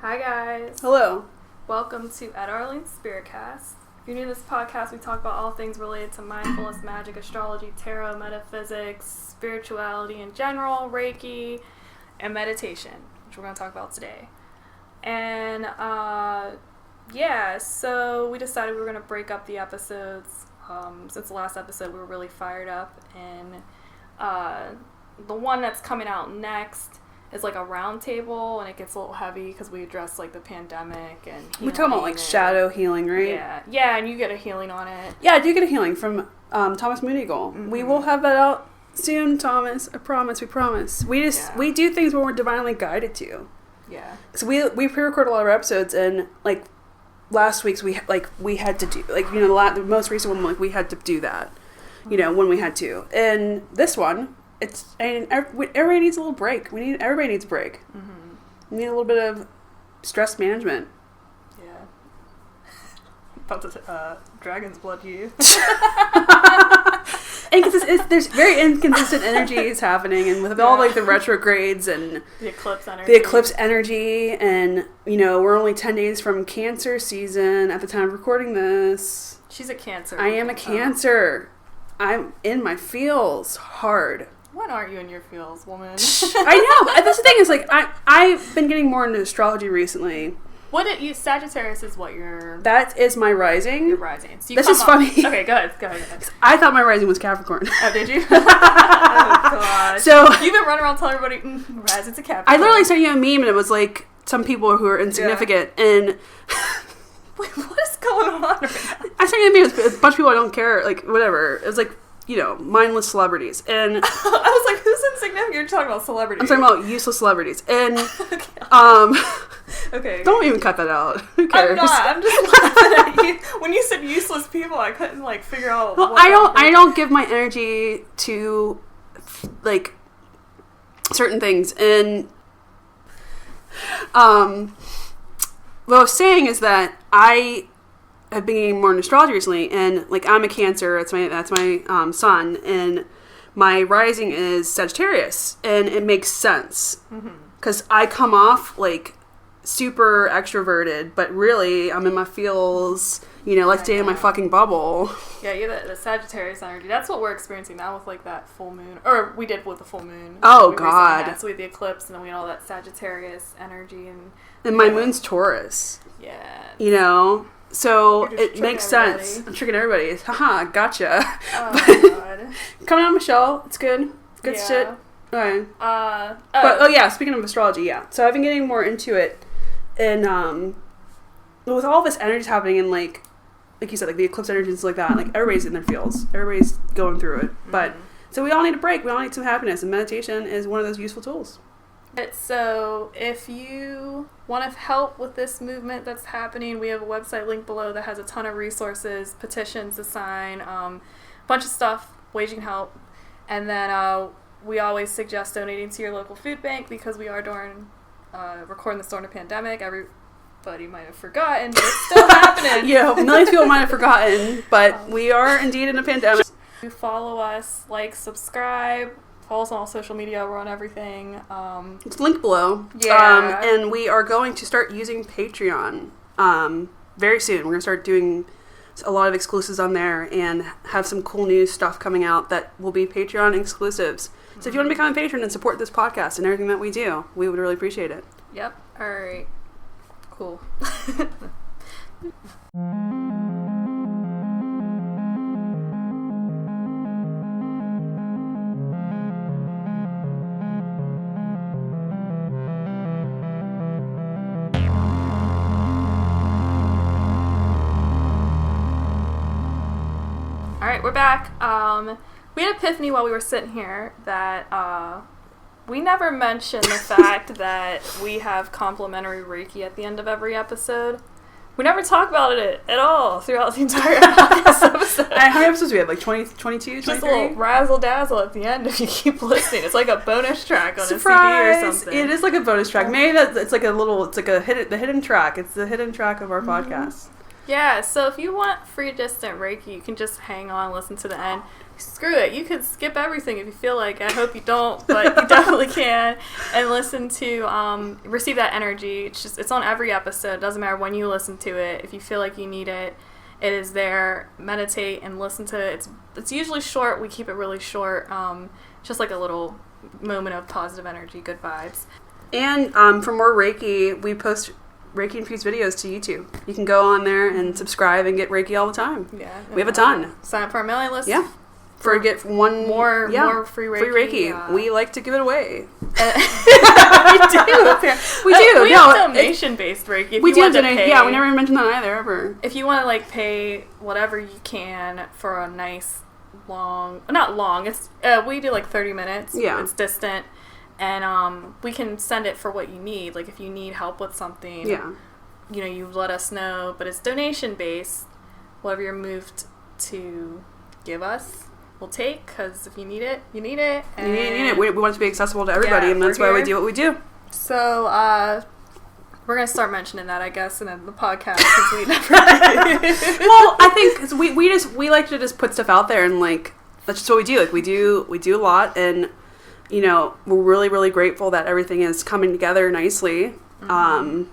Hi guys. Hello. Welcome to Etta Arlene Spiritcast. If you're new to this podcast, we talk about all things related to mindfulness, magic, astrology, tarot, metaphysics, spirituality in general, Reiki, and meditation, which we're going to talk about today. And so we decided we were going to break up the episodes. Since the last episode, we were really fired up, and the one that's coming out next is like a round table, and it gets a little heavy because we address like the pandemic and We're talking about like shadow healing, right? Yeah, and you get a healing on it. Yeah, I do get a healing from Thomas Mooneygle. Mm-hmm. We will have that out soon, Thomas. I promise. We promise. We do things when we're divinely guided to. Yeah. So we pre-record a lot of our episodes, and like last week's we had to do the most recent one, like we had to do that, when we had to, and this one. Everybody needs a little break. Everybody needs a break. Mm-hmm. We need a little bit of stress management. Yeah. About to dragon's blood you. There's very inconsistent energies happening, and with all like the retrogrades and the eclipse energy, and we're only 10 days from Cancer season at the time of recording this. She's a Cancer. I am a Cancer. I'm in my feels hard. When aren't you in your feels, woman? I know. That's the thing is, like, I've been getting more into astrology recently. Sagittarius is what your... That is my rising. Your rising. So this is funny. Okay, go ahead. I thought my rising was Capricorn. Oh, did you? Oh, God. So... You've been running around telling everybody, rising's a Capricorn. I literally sent you a meme, and it was, like, some people who are insignificant, and... Wait, what is going on right now? I sent you a meme, it was a bunch of people I don't care, like, whatever. It was, like... mindless celebrities. And I was like, who's insignificant? You're talking about celebrities. I'm talking about useless celebrities. And okay. Don't even cut that out. Who cares? I'm not. I'm just laughing at you. When you said useless people, I couldn't figure out. Well, I don't give my energy to certain things. And what I was saying is that I've been getting more into astrology recently, and I'm a Cancer. That's my sun, and my rising is Sagittarius, and it makes sense because I come off super extroverted, but really I'm in my feels. Let's stay in my fucking bubble. Yeah, you're the Sagittarius energy. That's what we're experiencing now with that full moon, or we did with the full moon. Oh God! So we had the eclipse, and then we had all that Sagittarius energy, and my moon's Taurus. Yeah. So it makes sense. I'm tricking everybody. Haha, gotcha. Oh, God. Coming on, Michelle. It's good. Good shit. Okay. Speaking of astrology, yeah. So I've been getting more into it. And with all this energy happening and like you said, the eclipse energy and stuff like that, everybody's in their feels. Everybody's going through it. But so we all need a break. We all need some happiness. And meditation is one of those useful tools. So if you want to help with this movement that's happening, we have a website link below that has a ton of resources, petitions to sign, bunch of stuff, ways you can help. And then we always suggest donating to your local food bank because we are recording this during a pandemic. Everybody might have forgotten, but it's still happening. Yeah, millions of people might have forgotten, but we are indeed in a pandemic. You follow us, subscribe. Follow us on all social media. We're on everything. It's linked below. Yeah. And we are going to start using Patreon very soon. We're going to start doing a lot of exclusives on there and have some cool new stuff coming out that will be Patreon exclusives. So if you want to become a patron and support this podcast and everything that we do, we would really appreciate it. Yep. All right. Cool. We're back. We had an epiphany while we were sitting here that we never mentioned the fact that we have complimentary Reiki at the end of every episode. We never talk about it at all throughout the entire podcast episode. How many episodes do we have? 20, 22, 23? Just a little razzle-dazzle at the end if you keep listening. It's like a bonus track on Surprise! A CD or something. It is like a bonus track. Maybe it's like the hidden track. It's the hidden track of our podcast. Yeah, so if you want free distant Reiki, you can just hang on and listen to the end. screw it. You can skip everything if you feel like. I hope you don't, but you definitely can. And listen to, receive that energy. It's on every episode. It doesn't matter when you listen to it. If you feel like you need it, it is there. Meditate and listen to it. It's usually short. We keep it really short. Just like a little moment of positive energy, good vibes. And for more Reiki, we post Reiki infused videos to YouTube. You can go on there and subscribe and get Reiki all the time. Yeah, we have a ton. Sign up for our mailing list. Yeah, for get one more free Reiki. Free Reiki. We like to give it away. We do. We have donation based Reiki. If we you do want donate. pay, Yeah, we never mentioned that either ever. If you want to like pay whatever you can for a nice not long. It's we do like 30 minutes. Yeah, it's distant. And we can send it for what you need. Like if you need help with something, you let us know. But it's donation based. Whatever you're moved to give us, we'll take. Because if you need it, you need it. And you need it. We want it to be accessible to everybody, and that's why we do what we do. So we're gonna start mentioning that, I guess, in the podcast because we never did. Well, I think 'cause we like to just put stuff out there, and like that's just what we do. Like we do a lot, and we're really, really grateful that everything is coming together nicely. I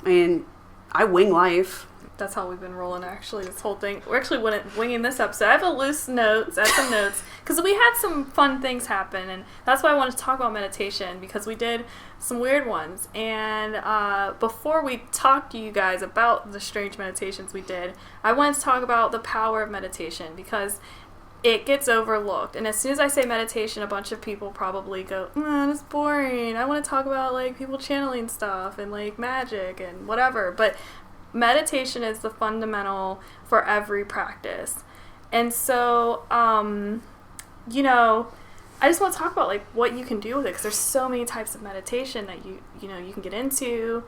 mean, I wing life. That's how we've been rolling, actually, this whole thing. We're actually winging this episode. I have some notes, because we had some fun things happen, and that's why I wanted to talk about meditation, because we did some weird ones. And before we talk to you guys about the strange meditations we did, I wanted to talk about the power of meditation, because it gets overlooked. And as soon as I say meditation, a bunch of people probably go, that's boring. I want to talk about, like, people channeling stuff and, like, magic and whatever. But meditation is the fundamental for every practice. And so, I just want to talk about, like, what you can do with it. Because there's so many types of meditation that you can get into.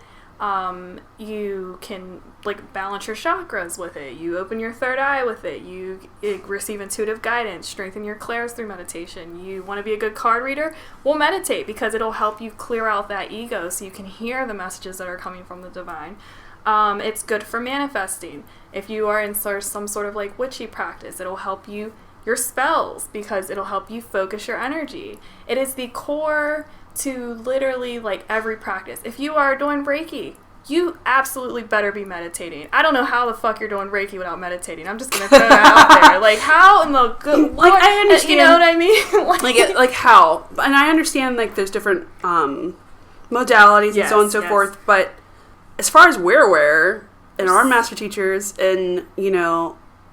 You can like balance your chakras with it. You open your third eye with it. You receive intuitive guidance, strengthen your clairs through meditation. You want to be a good card reader? Well, meditate, because it'll help you clear out that ego so you can hear the messages that are coming from the divine. It's good for manifesting. If you are in some sort of like witchy practice, it'll help you your spells, because it'll help you focus your energy. It is the core to literally like every practice. If you are doing Reiki, you absolutely better be meditating. I don't know how the fuck you're doing Reiki without meditating. I'm just gonna throw that out there. Like, how in the good like Lord, I understand, you know what I mean? like how, and I understand like there's different modalities and so on and so forth. But as far as we're aware, and our master teachers, and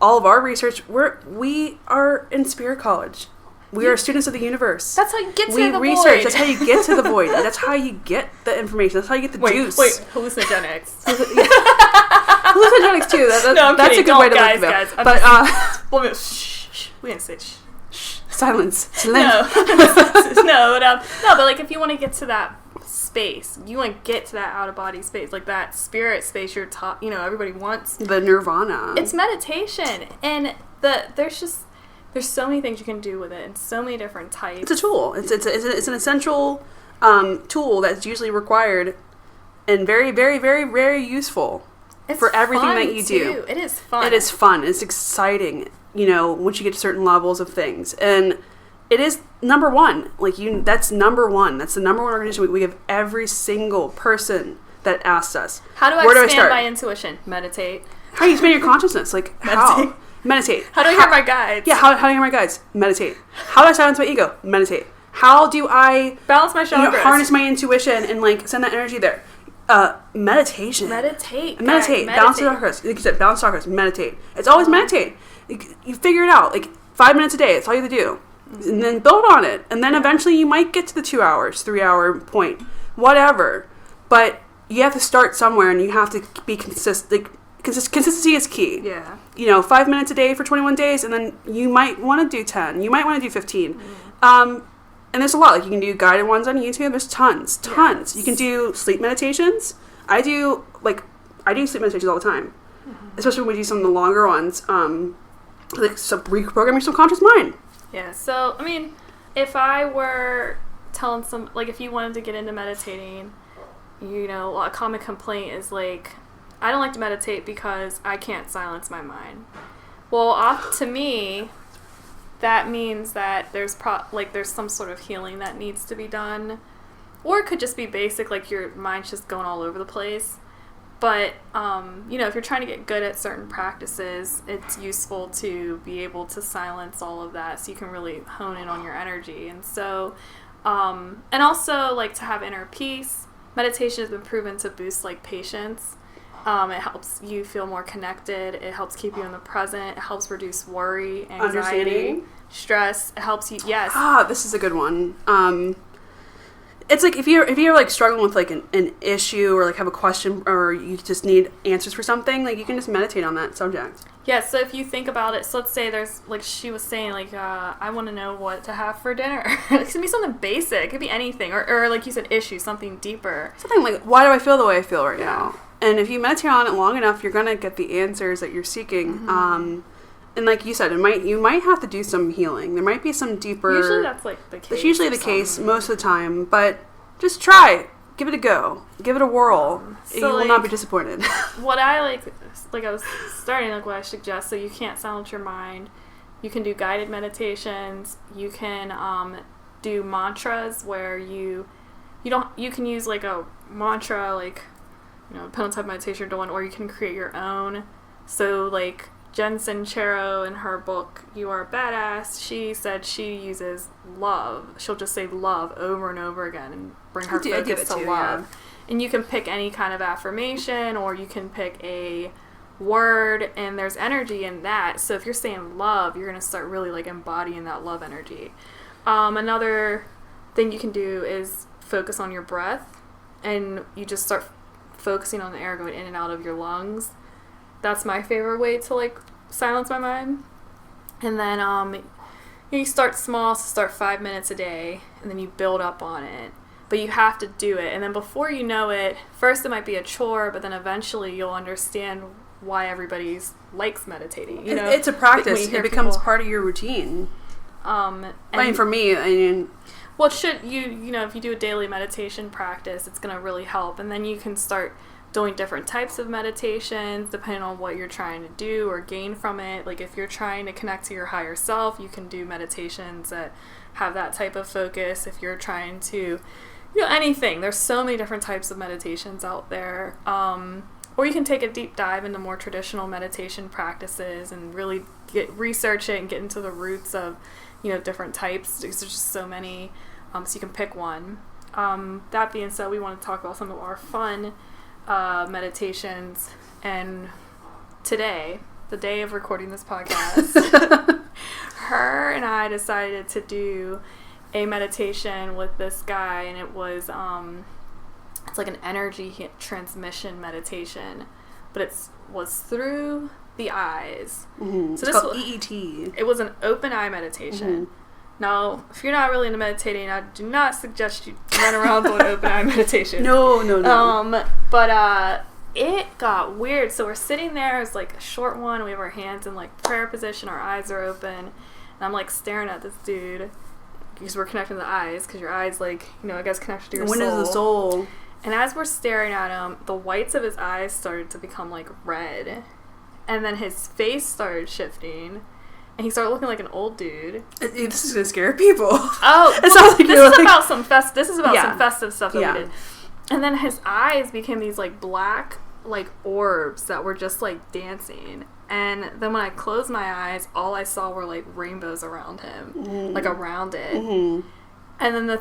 all of our research, we are in Spirit College. We are students of the universe. That's how you get to the research. void. That's how you get to the void. That's how you get the information. That's how you get the juice. Wait, hallucinogenics. Hallucinogenics too. That's a good way to look at it. But shh. We didn't say shh. Silence. No, but like if you want to get to that space, you want to get to that out of body space, like that spirit space you're taught. Everybody wants the nirvana. It's meditation, and there's so many things you can do with it, and so many different types. It's a tool. It's an essential tool that's usually required, and very, very, very, very useful for everything that you do. It is fun. It is fun. It's exciting. Once you get to certain levels of things, and it is number one. That's number one. That's the number one organization we give every single person that asks us. How do I expand my intuition? Meditate. How do you expand your consciousness? Like how? Meditate. How do I hear my guides? Yeah, how do I hear my guides? Meditate. How do I silence my ego? Meditate. How do I balance my chakras? Harness my intuition and send that energy there. Meditation. Meditate. Balance the chakras. Like you said, balance chakras. Meditate. It's always meditate. You figure it out. 5 minutes a day. That's all you have to do. Mm-hmm. And then build on it. And then eventually you might get to the 2 hours, 3 hour point. Whatever. But you have to start somewhere, and you have to be consistent. Consistency is key. Yeah. 5 minutes a day for 21 days, and then you might want to do 10. You might want to do 15. And there's a lot. You can do guided ones on YouTube. There's tons. Yes. You can do sleep meditations. I do sleep meditations all the time, especially when we do some of the longer ones. Reprogram your subconscious mind. Yeah. So I mean, if I were telling if you wanted to get into meditating, a common complaint is I don't like to meditate because I can't silence my mind. Well, to me, that means that there's there's some sort of healing that needs to be done. Or it could just be basic, like your mind's just going all over the place. But, if you're trying to get good at certain practices, it's useful to be able to silence all of that so you can really hone in on your energy. And so, and also, like, to have inner peace, meditation has been proven to boost, like, patience. It helps you feel more connected. It helps keep you in the present. It helps reduce worry, anxiety, stress. It helps you, yes. This is a good one. It's like if you're like struggling with like an issue or like have a question or you just need answers for something, like you can just meditate on that subject. Yeah, so if you think about it, so let's say there's, like she was saying, like, I want to know what to have for dinner. It could be something basic. It could be anything. Or like you said, issue, something deeper. Something like, why do I feel the way I feel right now? And if you meditate on it long enough, you're going to get the answers that you're seeking. Mm-hmm. And like you said, you might have to do some healing. There might be some deeper... Usually that's like the case. It's usually the case most of the time, but just try. Give it a go. Give it a whirl. So you will not be disappointed. What I like I was starting, like what I suggest, so you can't silence your mind. You can do guided meditations. You can do mantras where you can use like a mantra, like, depending on type of meditation you're doing, or you can create your own. So like Jen Sincero in her book, You Are a Badass, she said she uses love. She'll just say love over and over again and bring her focus to love. Yeah. And you can pick any kind of affirmation or you can pick a word, and there's energy in that. So if you're saying love, you're going to start really like embodying that love energy. Another thing you can do is focus on your breath, and you just start focusing on the air going in and out of your lungs. That's my favorite way to like silence my mind. And then you start small, so start 5 minutes a day, and then you build up on it. But you have to do it. And then before you know it, first it might be a chore, but then eventually you'll understand why everybody likes meditating. It's a practice. It becomes part of your routine. For me, well, if you do a daily meditation practice, it's going to really help. And then you can start doing different types of meditations depending on what you're trying to do or gain from it. Like if you're trying to connect to your higher self, you can do meditations that have that type of focus. If you're trying to, anything. There's so many different types of meditations out there. Or you can take a deep dive into more traditional meditation practices and really research it and get into the roots of, different types. There's just so many, so you can pick one. That being said, we want to talk about some of our fun meditations, and today, the day of recording this podcast, her and I decided to do a meditation with this guy, and it was it's like an energy transmission meditation, but it was through the eyes. Mm-hmm. So it's called EET. It was an open eye meditation. Mm-hmm. Now, if you're not really into meditating, I do not suggest you run around doing open eye meditation. No. But it got weird. So we're sitting there. It's like a short one. We have our hands in like prayer position. Our eyes are open. And I'm like staring at this dude because we're connecting the eyes. Because your eyes, like, I guess connected to your soul. When is the soul? And as we're staring at him, the whites of his eyes started to become like red. And then his face started shifting. And he started looking like an old dude. This is gonna scare people. Oh, this is about some festive stuff that we did. And then his eyes became these like black like orbs that were just like dancing. And then when I closed my eyes, all I saw were like rainbows around him, like around it. Mm-hmm. And then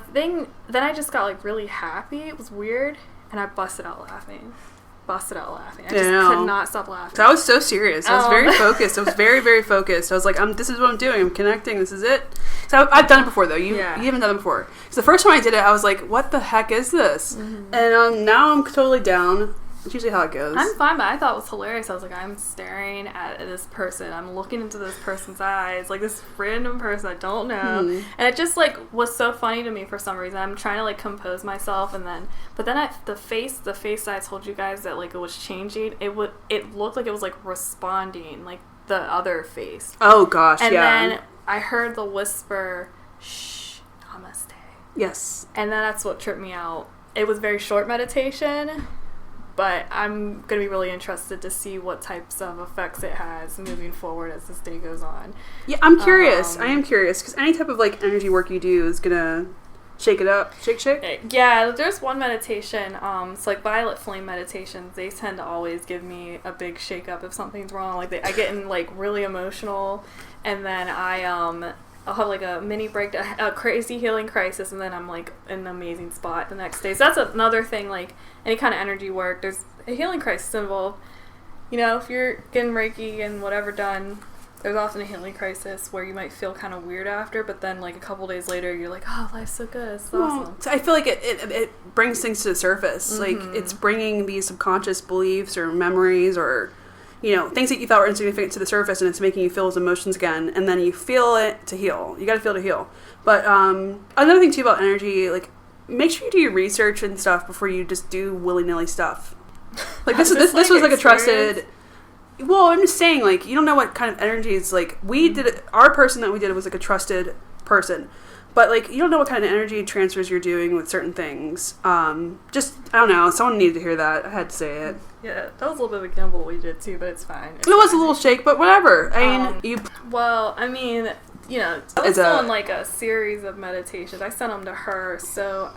then I just got like really happy. It was weird, and I busted out laughing. I just could not stop laughing. So I was so serious. I was very focused. I was very, very focused. I was like, this is what I'm doing. I'm connecting. This is it. So I've done it before, though. You haven't done it before. Because the first time I did it, I was like, what the heck is this? Mm-hmm. And now I'm totally down. It's usually how it goes. I'm fine, but I thought it was hilarious. I was like, I'm staring at this person. I'm looking into this person's eyes. Like, this random person I don't know. Mm-hmm. And it just, like, was so funny to me for some reason. I'm trying to, like, compose myself. But then the face that I told you guys that, like, it was changing, it looked like it was, like, responding, like, the other face. Oh, gosh, and then I heard the whisper, shh, namaste. Yes. And then that's what tripped me out. It was very short meditation. But I'm going to be really interested to see what types of effects it has moving forward as this day goes on. Yeah, I'm curious. I am curious because any type of like energy work you do is gonna shake it up, shake. Yeah, there's one meditation. It's like violet flame meditations. They tend to always give me a big shake up if something's wrong. Like I get in like really emotional, and then I'll have like a mini breakdown, a crazy healing crisis, and then I'm like in an amazing spot the next day. So that's another thing, like any kind of energy work, there's a healing crisis involved. You know, if you're getting Reiki and whatever done, there's often a healing crisis where you might feel kind of weird after, but then like a couple days later, you're like, oh, life's so good. It's awesome. So I feel like it brings things to the surface. Like it's bringing these subconscious beliefs or memories or things that you thought were insignificant to the surface, and it's making you feel those emotions again, and then you feel it to heal. You got to feel to heal. But another thing too about energy, like make sure you do your research and stuff before you just do willy-nilly stuff. Like this was like a trusted. Well, I'm just saying, like you don't know what kind of energy is. Like we did it. Our person that we did it was like a trusted person. But, like, you don't know what kind of energy transfers you're doing with certain things. Just, I don't know. Someone needed to hear that. I had to say it. Yeah, that was a little bit of a gamble we did, too, but it's fine. It was a little shake, but whatever. I mean, Well, I mean, I was still in, like, a series of meditations. I sent them to her, so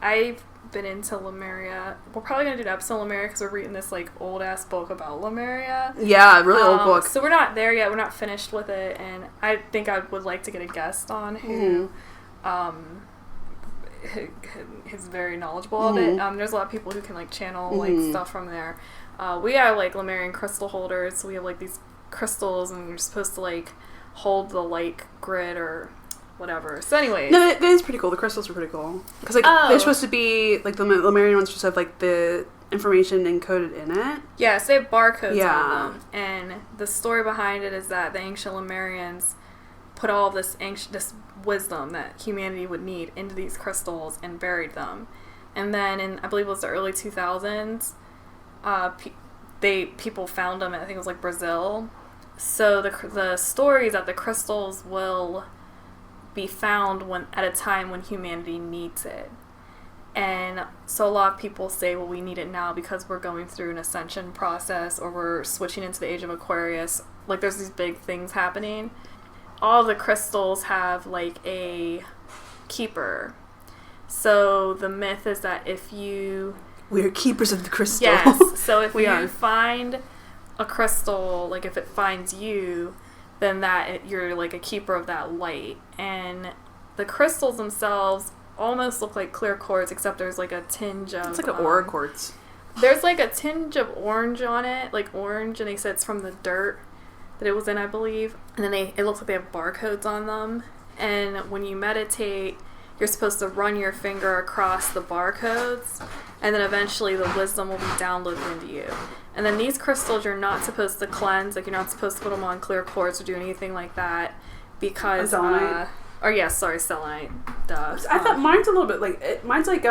I've been into Lemuria. We're probably going to do an episode on Lemuria because we're reading this, like, old-ass book about Lemuria. Yeah, really old book. So we're not there yet. We're not finished with it, and I think I would like to get a guest on who is very knowledgeable of it. There's a lot of people who can, like, channel, like, stuff from there. We are, like, Lemurian crystal holders, so we have, like, these crystals, and you're supposed to, like, hold the light grid or whatever. So anyways. No, it is pretty cool. The crystals are pretty cool. Because, like, they're supposed to be, like, the Lemurian ones just have, like, the information encoded in it. Yeah, so they have barcodes on them. And the story behind it is that the ancient Lemurians put all of this wisdom that humanity would need into these crystals and buried them. And then in, I believe it was the early 2000s, people found them, I think it was, like, Brazil. So the story is that the crystals will be found at a time when humanity needs it. And so a lot of people say, well, we need it now because we're going through an ascension process or we're switching into the age of Aquarius. Like, there's these big things happening. All the crystals have, like, a keeper. So the myth is that we are keepers of the crystal. Yes. So if you find a crystal, like if it finds you, then you're like a keeper of that light. And the crystals themselves almost look like clear quartz, except there's like a tinge of... It's like an aura quartz. There's like a tinge of orange on it, like orange, and they said it's from the dirt that it was in, I believe. And then it looks like they have barcodes on them. And when you meditate, you're supposed to run your finger across the barcodes, and then eventually the wisdom will be downloaded into you. And then these crystals you're not supposed to cleanse, like you're not supposed to put them on clear quartz or do anything like that because selenite. Selenite. Duh. I thought mine's a little bit like mine's like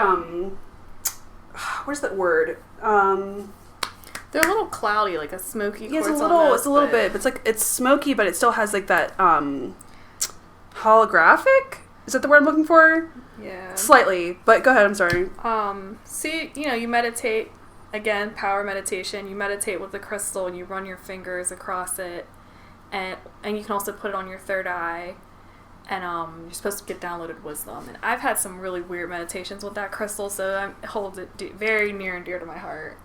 where's that word? They're a little cloudy, like a smoky quartz. Yeah, it's a little bit. But it's smoky, but it still has like that holographic. Is that the word I'm looking for? Yeah. Slightly, but go ahead. I'm sorry. See, you meditate. Again, power meditation. You meditate with the crystal and you run your fingers across it, and you can also put it on your third eye, and you're supposed to get downloaded wisdom. And I've had some really weird meditations with that crystal, so I hold it very near and dear to my heart.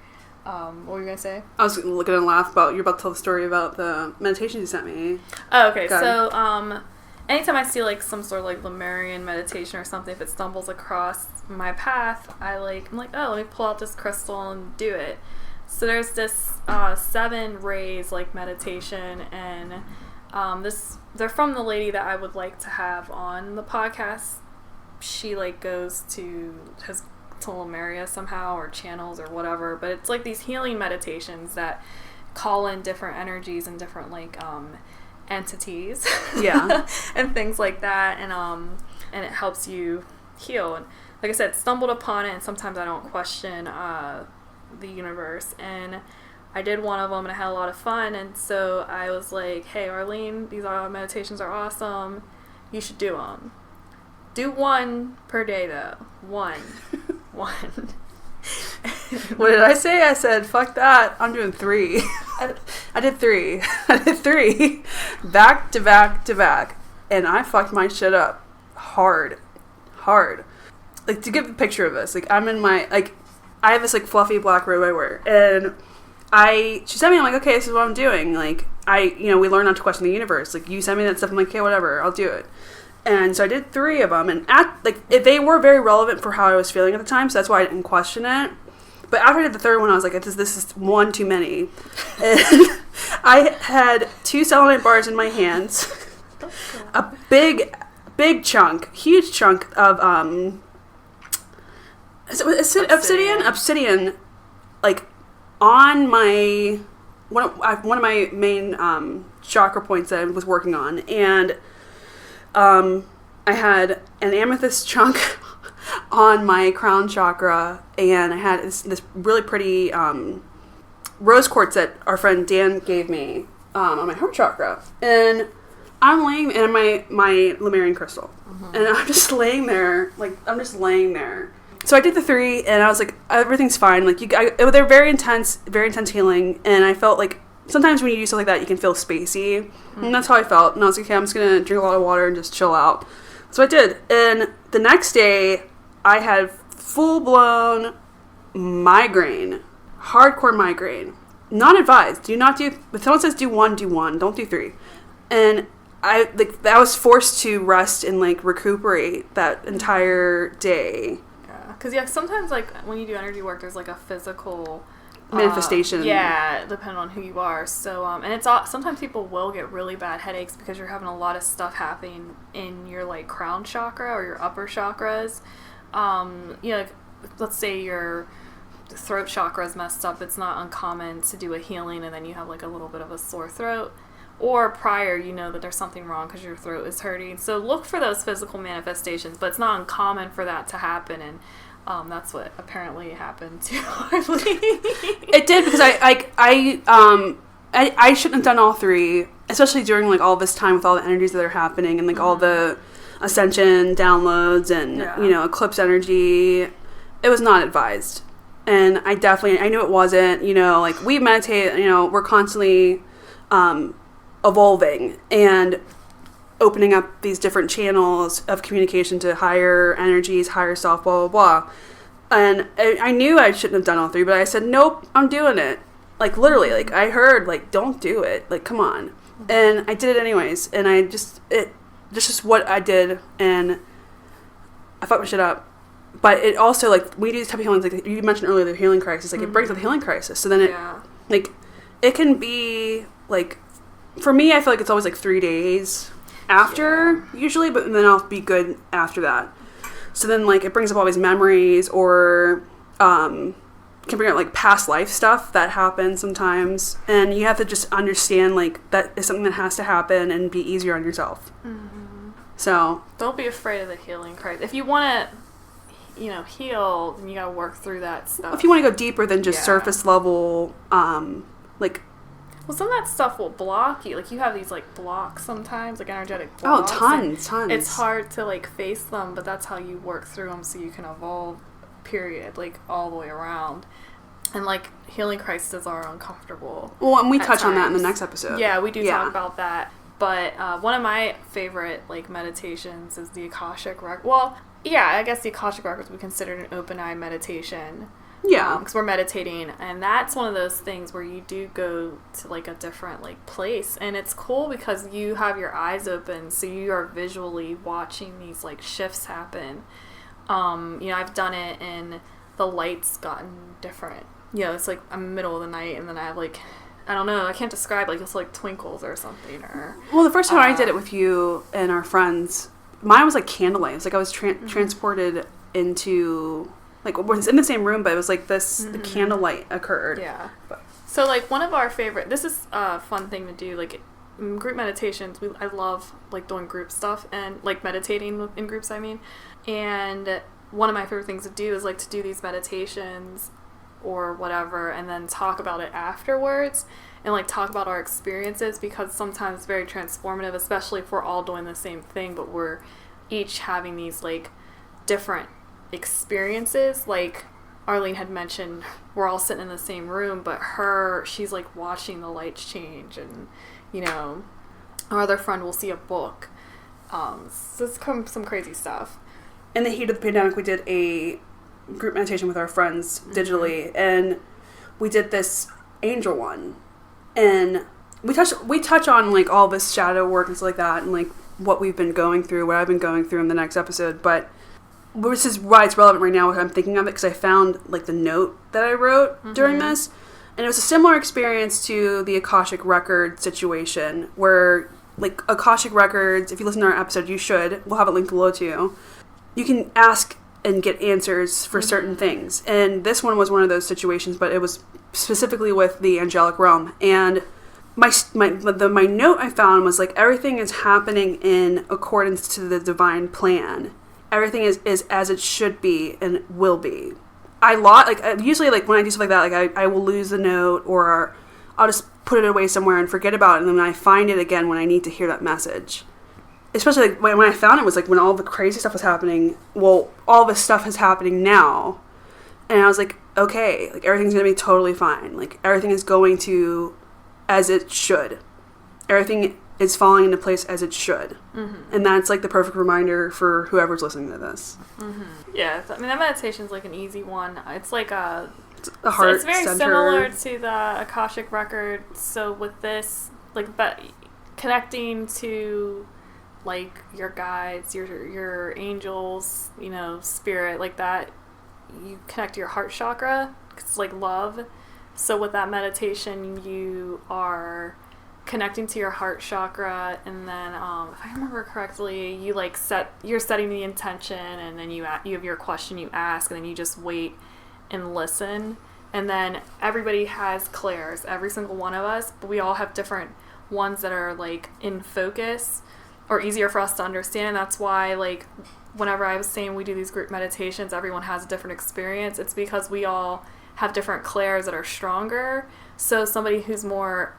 What were you gonna say? I was looking to laugh about you're about to tell the story about the meditations you sent me. Oh, okay. So anytime I see like some sort of like Lemurian meditation or something, if it stumbles across my path, I'm like, oh, let me pull out this crystal and do it. So there's this 7 rays like meditation, and they're from the lady that I would like to have on the podcast. She like goes to Lemuria somehow or channels or whatever, but it's like these healing meditations that call in different energies and different like entities, and things like that, and it helps you heal. And like I said, stumbled upon it, and sometimes I don't question the universe, and I did one of them and I had a lot of fun, and so I was like, hey Arlene, these meditations are awesome, you should do them. Do one per day though. One What did I say? I said, fuck that. I'm doing 3. I did 3. I did 3. Back to back to back. And I fucked my shit up. Hard. Like, to give a picture of this, like, I'm in my, like, I have this, like, fluffy black robe I wear. And she sent me, I'm like, okay, this is what I'm doing. Like, we learn not to question the universe. Like, you send me that stuff, I'm like, okay, whatever, I'll do it. And so I did 3 of them, and they were very relevant for how I was feeling at the time, so that's why I didn't question it. But after I did the 3rd one, I was like, this is one too many. And I had 2 selenite bars in my hands, a big chunk, huge chunk of obsidian, like on my one of my main chakra points that I was working on, and I had an amethyst chunk on my crown chakra, and I had this really pretty rose quartz that our friend Dan gave me on my heart chakra, and I'm laying in my Lemurian crystal, and I'm just laying there, So I did the 3, and I was like, everything's fine. Like, they're very intense healing, and I felt like sometimes when you do stuff like that, you can feel spacey, and that's how I felt. And I was like, okay, I'm just gonna drink a lot of water and just chill out. So I did, and the next day, I had full-blown migraine, hardcore migraine. Not advised. Do not do. If someone says do 1, don't do 3. And I was forced to rest and like recuperate that entire day. Because, sometimes, like, when you do energy work, there's, like, a physical manifestation. Depending on who you are. So, and it's sometimes people will get really bad headaches because you're having a lot of stuff happening in your, like, crown chakra or your upper chakras. Like, let's say your throat chakra is messed up. It's not uncommon to do a healing and then you have, like, a little bit of a sore throat. Or prior, you know that there's something wrong because your throat is hurting. So look for those physical manifestations, but it's not uncommon for that to happen, and that's what apparently happened to Arlene. It did, because I shouldn't have done all 3, especially during like all this time with all the energies that are happening and like all the ascension downloads and eclipse energy. It was not advised, and I knew it wasn't. Like, we meditate. We're constantly evolving and opening up these different channels of communication to higher energies, higher self, blah, blah, blah. And I knew I shouldn't have done all 3, but I said, nope, I'm doing it. Like, literally, like, I heard, like, don't do it. Like, come on. And I did it anyways. And this is what I did. And I fucked my shit up. But it also, like, we do these type of healings, like you mentioned earlier, the healing crisis. Like, it brings up the healing crisis. So then it can be, like, for me, I feel like it's always like 3 days after, usually, but then I'll be good after that. So then, like, it brings up all these memories, or can bring up, like, past life stuff that happens sometimes. And you have to just understand, like, that is something that has to happen and be easier on yourself. Mm-hmm. So don't be afraid of the healing crisis. If you want to, heal, then you got to work through that stuff. If you want to go deeper than just surface level, like... Well, some of that stuff will block you. Like, you have these, like, blocks sometimes, like, energetic blocks. Oh, tons. It's hard to, like, face them, but that's how you work through them so you can evolve, period, like, all the way around. And, like, healing crises are uncomfortable. Well, and we touch on that in the next episode. Yeah, we do talk about that. But one of my favorite, like, meditations is the Akashic Record. Well, yeah, I guess the Akashic Records would be considered an open-eye meditation. Yeah. Because we're meditating, and that's one of those things where you do go to, like, a different, like, place, and it's cool because you have your eyes open, so you are visually watching these, like, shifts happen. I've done it, and the light's gotten different. It's, like, I'm in the middle of the night, and then I have, like, I don't know, I can't describe, like, it's, like, twinkles or something, or... Well, the first time I did it with you and our friends, mine was, like, candlelight. It was, like, I was transported into... Like, it was in the same room, but it was like this candlelight occurred. Yeah. So, like, one of our favorite... This is a fun thing to do. Like, group meditations, I love, like, doing group stuff and, like, meditating in groups, I mean. And one of my favorite things to do is, like, to do these meditations or whatever and then talk about it afterwards and, like, talk about our experiences, because sometimes it's very transformative, especially if we're all doing the same thing, but we're each having these, like, different experiences. Like, Arlene had mentioned we're all sitting in the same room, but she's like watching the lights change, and our other friend will see a book. So it's some crazy stuff. In the heat of the pandemic, we did a group meditation with our friends digitally, and we did this angel one, and we touch on like all this shadow work and stuff like that, and like what we've been going through, what I've been going through in the next episode. But this is why it's relevant right now, what I'm thinking of it, because I found like the note that I wrote during this, and it was a similar experience to the Akashic record situation, where like Akashic records, if you listen to our episode, you should, we'll have it linked below too, you can ask and get answers for certain things. And this one was one of those situations, but it was specifically with the angelic realm. And my note I found was like, everything is happening in accordance to the divine plan. Everything is as it should be and will be. Usually like when I do stuff like that, like I will lose the note, or I'll just put it away somewhere and forget about it, and then I find it again when I need to hear that message. Especially like when I found it was like when all the crazy stuff was happening. Well, all this stuff is happening now, and I was like, okay, like everything's gonna be totally fine. Like everything is going to as it should. Everything is falling into place as it should, and that's like the perfect reminder for whoever's listening to this. Yeah, I mean that meditation's like an easy one. It's like a heart it's very center. Similar to the Akashic record. So with this, like, but connecting to like your guides, your angels, spirit, like that, you connect to your heart chakra, 'cause it's like love. So with that meditation, you are connecting to your heart chakra, and then if I remember correctly, you're setting the intention, and then you have your question you ask, and then you just wait and listen. And then everybody has clairs, every single one of us, but we all have different ones that are like in focus or easier for us to understand. And that's why, like, whenever I was saying we do these group meditations, everyone has a different experience. It's because we all have different clairs that are stronger. So somebody who's more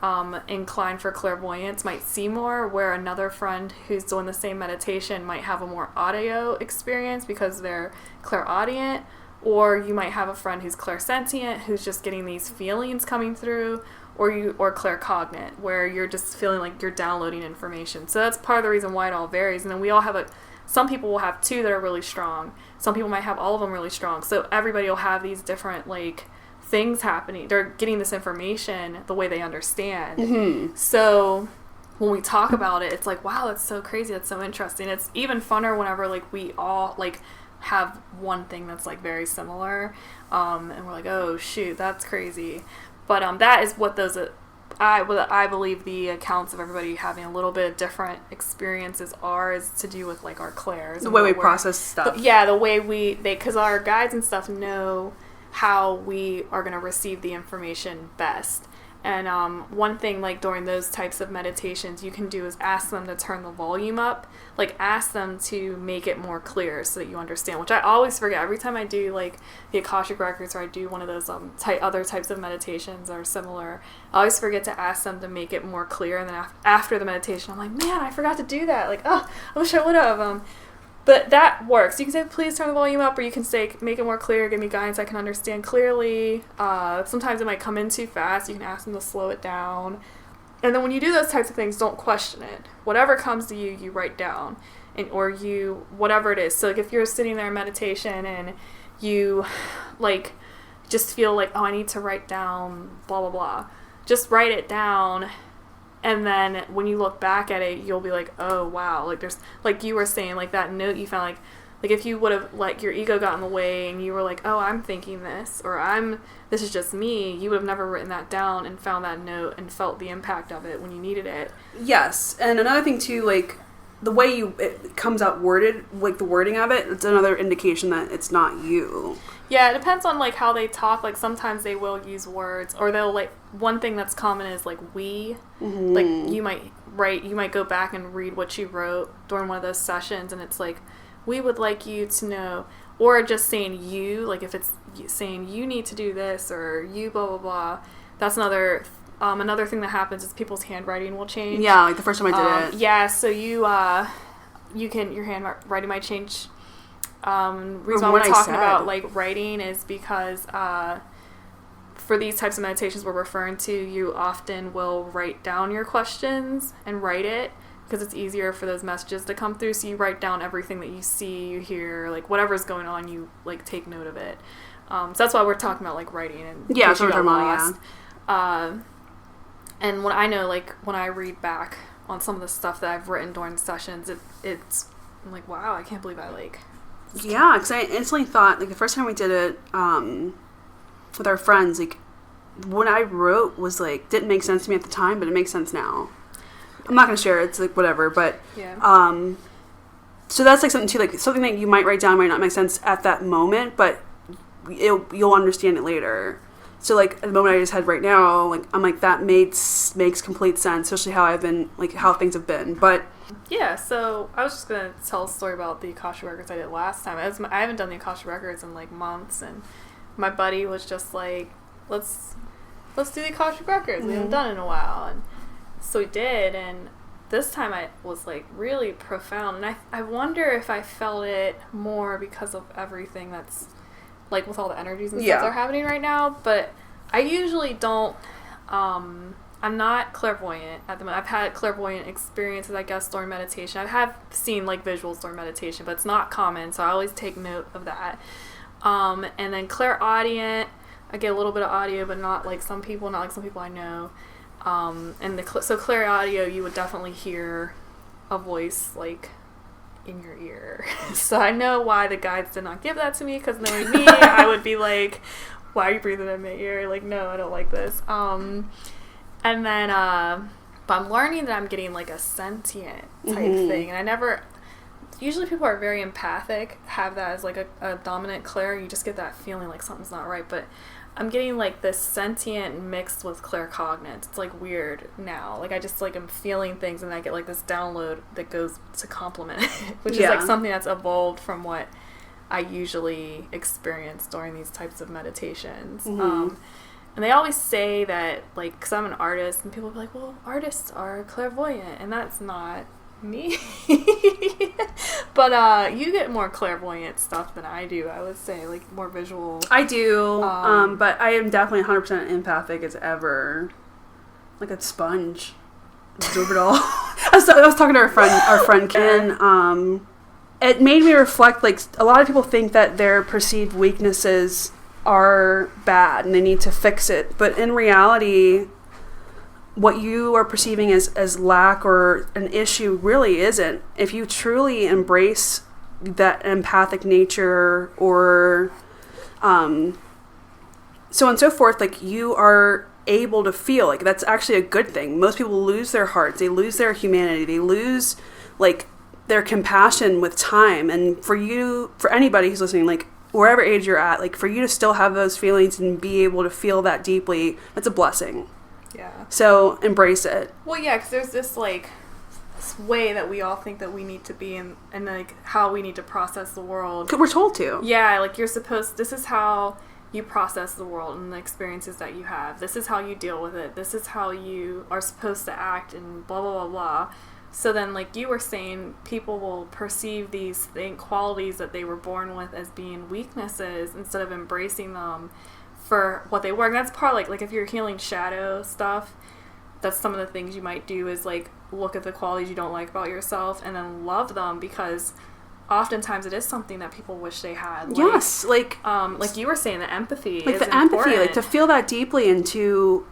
inclined for clairvoyance might see more, where another friend who's doing the same meditation might have a more audio experience because they're clairaudient. Or you might have a friend who's clairsentient, who's just getting these feelings coming through, or claircognate, where you're just feeling like you're downloading information. So that's part of the reason why it all varies. And then we all have some people will have two that are really strong. Some people might have all of them really strong. So everybody will have these different like things happening. They're getting this information the way they understand. So when we talk about it, it's like, wow, that's so crazy. That's so interesting. It's even funner whenever like we all like have one thing that's like very similar, and we're like, oh shoot, that's crazy. But that is what I believe the accounts of everybody having a little bit of different experiences is to do with like our clairs, the way we process stuff. The way because our guides and stuff know how we are going to receive the information best. And one thing, like, during those types of meditations you can do is ask them to turn the volume up. Like, ask them to make it more clear so that you understand, which I always forget. Every time I do, like, the Akashic Records, or I do one of those other types of meditations that are similar, I always forget to ask them to make it more clear. And then after the meditation, I'm like, man, I forgot to do that. Like, oh, I wish I would have. But that works. You can say, please turn the volume up, or you can say, make it more clear, give me guidance I can understand clearly. Sometimes it might come in too fast. You can ask them to slow it down. And then when you do those types of things, don't question it. Whatever comes to you, you write down. Or whatever it is. So like if you're sitting there in meditation and you like just feel like, oh, I need to write down blah, blah, blah. Just write it down. And then when you look back at it, you'll be like, oh, wow. Like, there's, like you were saying, like that note you found, like if you would have, like, your ego got in the way and you were like, oh, I'm thinking this, or this is just me, you would have never written that down and found that note and felt the impact of it when you needed it. Yes. And another thing, too, like, the way it comes out worded, like the wording of it, it's another indication that it's not you. Yeah, it depends on, like, how they talk. Like, sometimes they will use words, or they'll, like, one thing that's common is, like, we. Mm-hmm. Like, you might go back and read what you wrote during one of those sessions, and it's like, we would like you to know, or just saying you, like, if it's saying you need to do this, or you blah, blah, blah. That's another thing that happens is people's handwriting will change. Yeah, like the first time I did it. Yeah, so your handwriting might change. Reason why we're talking about like writing is because for these types of meditations we're referring to, you often will write down your questions and write it because it's easier for those messages to come through. So you write down everything that you see, you hear, like whatever's going on, you like take note of it. So that's why we're talking about like writing and yeah, so we're lost. And when I know, like when I read back on some of the stuff that I've written during sessions, it's I'm like, wow, I can't believe I like. Yeah, because I instantly thought, like the first time we did it with our friends, like what I wrote was like didn't make sense to me at the time, but it makes sense now. I'm not gonna share it, it's like whatever, but yeah. So that's like something too, like something that you might write down might not make sense at that moment, but you'll understand it later. So like the moment I just had right now, like I'm like that makes complete sense, especially how I've been, like how things have been. But yeah, so I was just gonna tell a story about the Akasha records I did last time. I haven't done the Akasha records in like months, and my buddy was just like, let's do the Akasha records. We haven't done it in a while, and so we did. And this time I was like really profound, and I wonder if I felt it more because of everything that's like with all the energies and stuff that are happening right now. But I usually don't. I'm not clairvoyant at the moment. I've had clairvoyant experiences, I guess, during meditation. I have seen like visuals during meditation, but it's not common, so I always take note of that. And then clairaudient, I get a little bit of audio, but not like some people I know. And so clairaudio, you would definitely hear a voice like in your ear. So I know why the guides did not give that to me, because knowing me, I would be like, why are you breathing in my ear? Like, no, I don't like this. And then, but I'm learning that I'm getting like a sentient type thing. And usually people are very empathic, have that as like a dominant clair. You just get that feeling like something's not right. But I'm getting like this sentient mixed with claircognizance. It's like weird now. Like I just like am feeling things, and I get like this download that goes to complement it, which is like something that's evolved from what I usually experience during these types of meditations. And they always say that, like, because I'm an artist, and people will be like, well, artists are clairvoyant, and that's not me. But you get more clairvoyant stuff than I do, I would say, like more visual. I do, but I am definitely 100% empathic as ever. Like a sponge. Absorb it all. I was talking to our friend Ken, and it made me reflect, like, a lot of people think that their perceived weaknesses are bad and they need to fix it, but in reality what you are perceiving as lack or an issue really isn't. If you truly embrace that empathic nature or so on and so forth, like you are able to feel, like that's actually a good thing. Most people lose their hearts, they lose their humanity, they lose like their compassion with time. And for anybody who's listening, like wherever age you're at, like for you to still have those feelings and be able to feel that deeply, that's a blessing. Yeah. So embrace it. Well, yeah, because there's this like this way that we all think that we need to be, and like how we need to process the world. We're told to. Yeah, like this is how you process the world and the experiences that you have. This is how you deal with it. This is how you are supposed to act, and blah, blah, blah, blah. So then, like you were saying, people will perceive these qualities that they were born with as being weaknesses instead of embracing them for what they were. And that's part, like if you're healing shadow stuff, that's some of the things you might do is, like, look at the qualities you don't like about yourself and then love them, because oftentimes it is something that people wish they had. Like, yes, like you were saying, the empathy like is the empathy, important. like to feel that deeply and to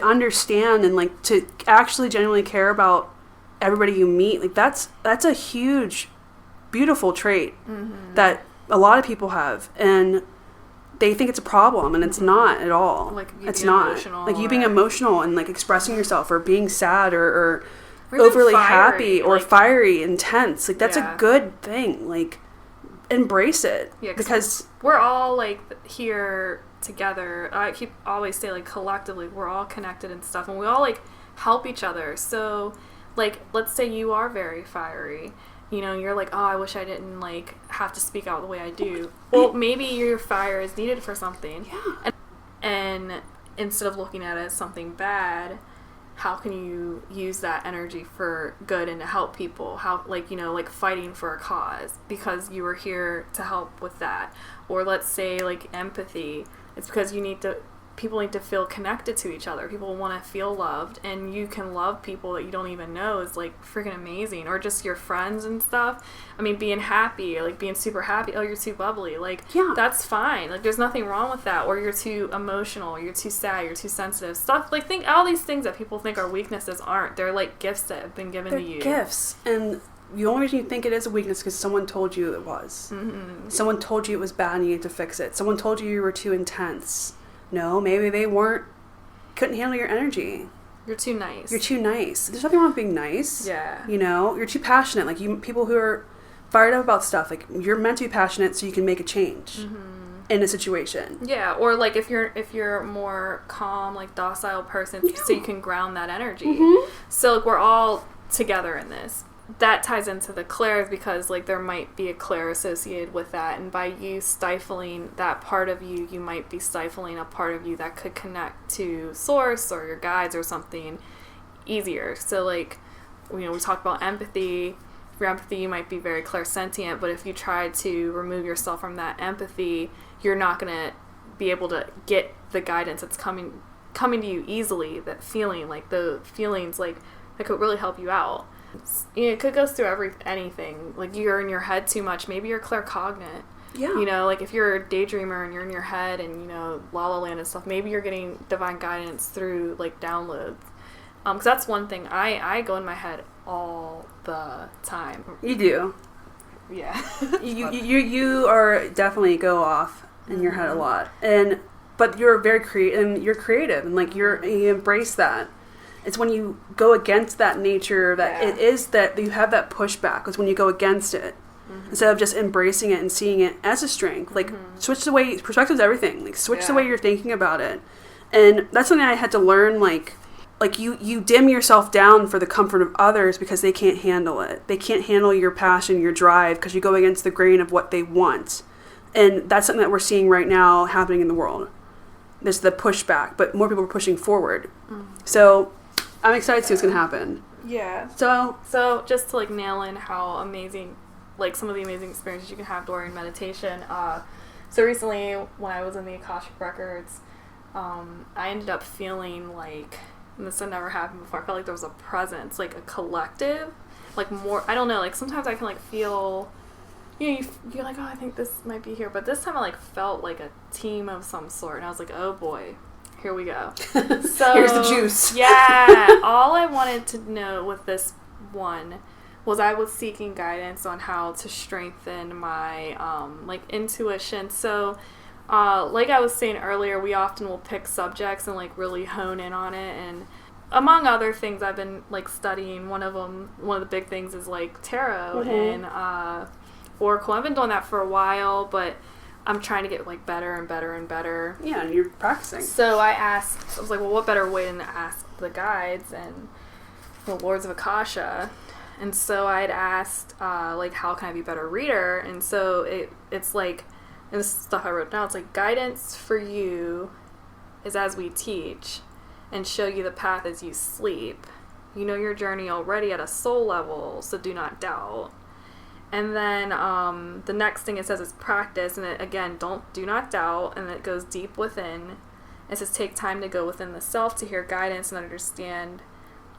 understand and like to actually genuinely care about everybody you meet. Like that's a huge, beautiful trait that a lot of people have, and they think it's a problem, and it's not at all. Like it's not emotional, like you being emotional and like expressing yourself, or being sad, or overly happy, or like, fiery, intense. Like that's a good thing. Like embrace it. Yeah, because we're all like here together. I always say, like, collectively we're all connected and stuff, and we all like help each other. So like, let's say you are very fiery, you know, you're like, oh, I wish I didn't like have to speak out the way I do. Well, maybe your fire is needed for something. Yeah. And instead of looking at it as something bad, how can you use that energy for good and to help people? How, like, you know, like fighting for a cause because you were here to help with that. Or let's say like empathy. It's because people need to feel connected to each other. People want to feel loved, and you can love people that you don't even know is like freaking amazing. Or just your friends and stuff. I mean, being happy, like being super happy. Oh, you're too bubbly. Like, that's fine. Like, there's nothing wrong with that. Or you're too emotional. You're too sad. You're too sensitive. Stuff like all these things that people think are weaknesses aren't. They're like gifts that have been given to you. Gifts. And the only reason you think it is a weakness because someone told you it was. Mm-hmm. Someone told you it was bad and you need to fix it. Someone told you were too intense. No, maybe they couldn't handle your energy. You're too nice. You're too nice. There's nothing wrong with being nice. Yeah. You know, you're too passionate. Like, people who are fired up about stuff, like, you're meant to be passionate so you can make a change in a situation. Yeah, or like if you're a more calm, like docile person, so you can ground that energy. Mm-hmm. So like, we're all together in this. That ties into the clairs because like there might be a clair associated with that, and by you stifling that part of you, you might be stifling a part of you that could connect to source or your guides or something easier. So like, you know, we talked about empathy. For empathy, you might be very clairsentient, but if you try to remove yourself from that empathy, you're not going to be able to get the guidance that's coming to you easily. That feeling, like the feelings like that could really help you out. You know, it could go through anything. Like, you're in your head too much. Maybe you're claircognate. Yeah. You know, like if you're a daydreamer and you're in your head and, you know, La La Land and stuff, maybe you're getting divine guidance through like downloads. Because that's one thing. I go in my head all the time. You do. Yeah. you are definitely go off in your head a lot. But you're very creative and like you embrace that. It's when you go against that nature that it is that you have that pushback. It's when you go against it instead of just embracing it and seeing it as a strength. Like, switch the way, perspective's everything. Like, switch the way you're thinking about it. And that's something I had to learn, like you dim yourself down for the comfort of others because they can't handle it. They can't handle your passion, your drive, because you go against the grain of what they want. And that's something that we're seeing right now happening in the world. There's the pushback, but more people are pushing forward. So I'm excited to see what's going to happen. Yeah. So just to like nail in how amazing, like some of the amazing experiences you can have during meditation. So recently when I was in the Akashic Records, I ended up feeling like, and this had never happened before, I felt like there was a presence, like a collective, like more, I don't know, like sometimes I can like feel, you know, you're like, oh, I think this might be here. But this time I like felt like a team of some sort. And I was like, oh boy. Here we go. So here's the juice. Yeah. All I wanted to know with this one was I was seeking guidance on how to strengthen my like intuition. So like I was saying earlier, we often will pick subjects and like really hone in on it. And among other things I've been like studying, one of the big things is like tarot and Oracle. I've been doing that for a while, but I'm trying to get like better and better and better. Yeah, and you're practicing. So I was like, well, what better way than to ask the guides and the Lords of Akasha? And so I'd asked, like, how can I be a better reader? And so it's like, and this is stuff I wrote down, it's like, guidance for you is as we teach and show you the path as you sleep. You know your journey already at a soul level, so do not doubt. And then the next thing it says is practice, and it, again, do not doubt, and it goes deep within. It says take time to go within the self to hear guidance and understand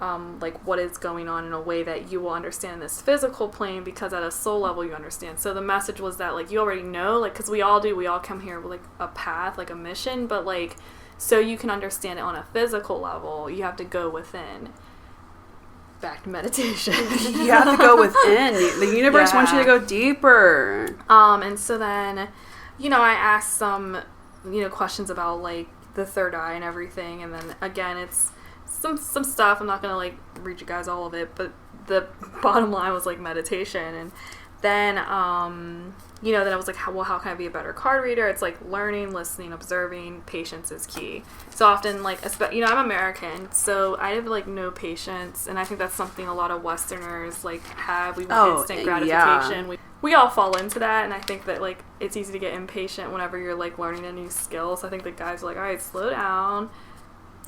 like what is going on in a way that you will understand this physical plane, because at a soul level you understand. So the message was that like you already know, like, because we all come here with like a path, like a mission, but like so you can understand it on a physical level, you have to go within. Back to meditation. You have to go within. The universe wants you to go deeper. And so then, you know, I asked some, you know, questions about like the third eye and everything, and then again, it's some stuff. I'm not gonna like read you guys all of it, but the bottom line was like meditation. And then, you know, then I was like, well, how can I be a better card reader? It's like learning, listening, observing. Patience is key. So often, like, you know, I'm American, so I have like no patience, and I think that's something a lot of Westerners like have. We want instant gratification. Yeah. We all fall into that, and I think that like it's easy to get impatient whenever you're like learning a new skill. So I think the guys are like, all right, slow down.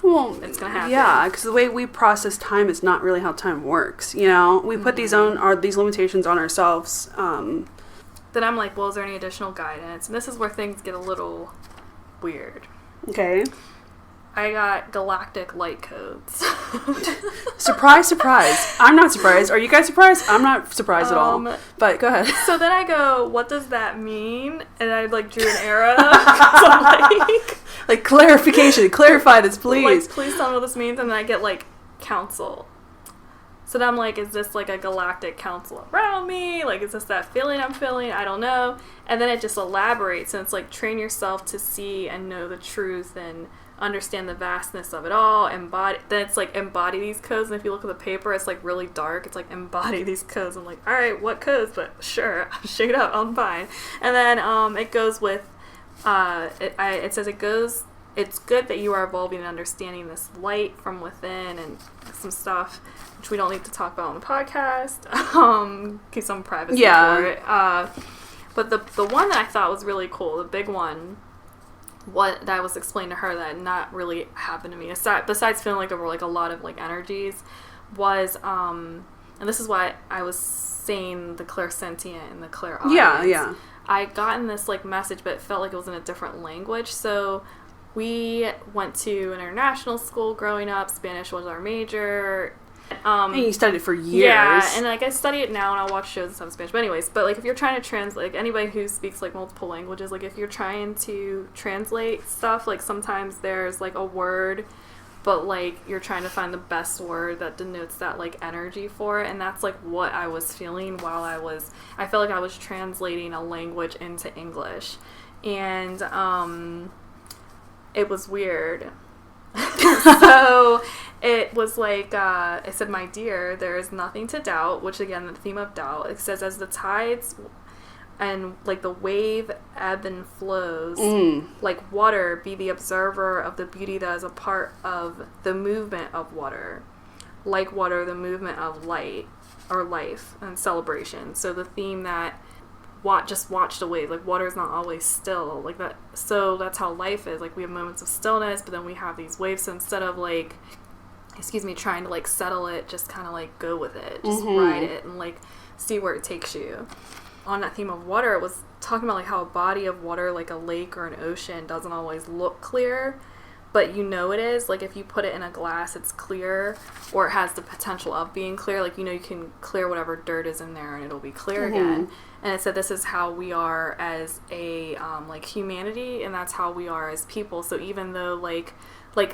well, it's going to happen. Yeah, because the way we process time is not really how time works. You know, we put these limitations on ourselves. Then I'm like, well, is there any additional guidance? And this is where things get a little weird. Okay. I got galactic light codes. Surprise, surprise. I'm not surprised. Are you guys surprised? I'm not surprised at all. But go ahead. So then I go, what does that mean? And I like drew an arrow. I'm like clarification. Clarify this, please. Like, please tell me what this means. And then I get like council. So then I'm like, is this like a galactic council around me? Like, is this that feeling I'm feeling? I don't know. And then it just elaborates. And it's like, train yourself to see and know the truth and understand the vastness of it all. Then it's like, embody these codes. And if you look at the paper, it's like really dark. It's like, embody these codes. I'm like, all right, what codes? But sure, shake it up, I'm fine. And then it goes with, it says it's good that you are evolving and understanding this light from within and some stuff which we don't need to talk about on the podcast. Keep some privacy for it. But the one that I thought was really cool, the big one, what that was explained to her that not really happened to me, besides feeling like there were like a lot of like energies, was and this is why I was saying the clairsentient and the clairaudience. Yeah. I gotten this like message, but it felt like it was in a different language. So we went to an international school growing up. Spanish was our major. And you studied it for years. Yeah, and like I study it now and I'll watch shows and stuff in Spanish. But anyways, if you're trying to translate, like anybody who speaks like multiple languages, like if you're trying to translate stuff, like sometimes there's like a word, but like you're trying to find the best word that denotes that like energy for it. And that's like what I was feeling while I felt like I was translating a language into English. And it was weird. So it was like, it said, my dear, there is nothing to doubt, which again, the theme of doubt, it says, as the tides and like the wave ebb and flows, like water, be the observer of the beauty that is a part of the movement of water. Like water, the movement of light or life and celebration. So the theme that just watch the wave, like water is not always still like that. So that's how life is. Like we have moments of stillness, but then we have these waves. So instead of like, trying to like settle it, just kind of like go with it, just ride it and like see where it takes you. On that theme of water, it was talking about like how a body of water, like a lake or an ocean, doesn't always look clear, but you know it is. Like if you put it in a glass, it's clear, or it has the potential of being clear. Like, you know, you can clear whatever dirt is in there and it'll be clear again. And it said this is how we are as a like humanity, and that's how we are as people. So even though like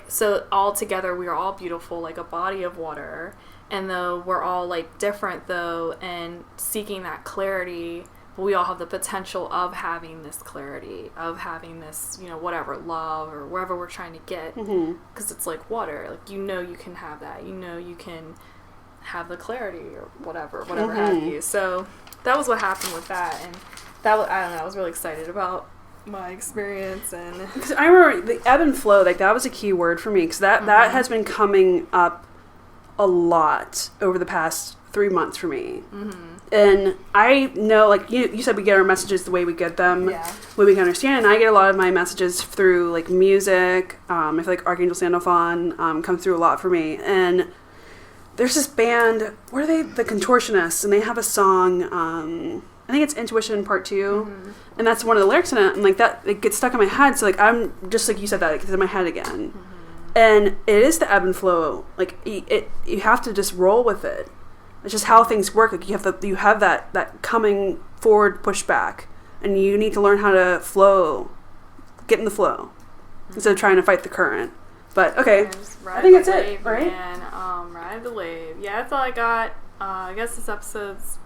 so all together we are all beautiful, like a body of water, and though we're all like different though and seeking that clarity, but we all have the potential of having this clarity, of having this, you know, whatever, love or wherever we're trying to get, because it's like water. Like, you know, you can have that, you know, you can have the clarity or whatever have you. So that was what happened with that, and that was, I don't know, I was really excited about my experience. And because I remember the ebb and flow, like that was a key word for me, because that has been coming up a lot over the past 3 months for me. And I know, like you said, we get our messages the way we get them, the way we can understand. And I get a lot of my messages through like music. I feel like Archangel Sandalphon comes through a lot for me. And there's this band, what are they? The Contortionists, and they have a song, I think it's Intuition Part 2, and that's one of the lyrics in it, and like that, it gets stuck in my head, so like I'm, just like you said, that it gets in my head again. And it is the ebb and flow, like you have to just roll with it. It's just how things work. Like you have that coming forward push back, and you need to learn how to flow, get in the flow, instead of trying to fight the current. But okay, I think that's it, right? And ride the wave. Yeah, that's all I got. I guess this episode's,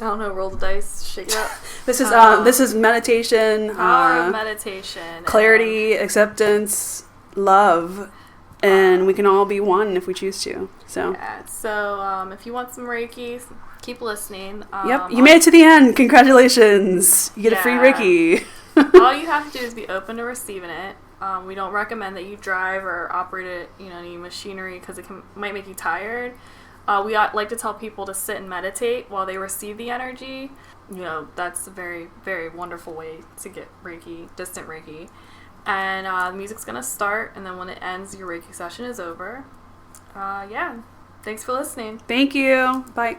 I don't know, roll the dice, shake it up. This is meditation, power of meditation, clarity, acceptance, love, and we can all be one if we choose to. So yeah. So if you want some Reiki, keep listening. Yep, you made it to the end. Congratulations! You get a free Reiki. All you have to do is be open to receiving it. We don't recommend that you drive or operate any machinery, because it might make you tired. We like to tell people to sit and meditate while they receive the energy. You know, that's a very, very wonderful way to get Reiki, distant Reiki. And the music's going to start, and then when it ends, your Reiki session is over. Yeah. Thanks for listening. Thank you. Bye.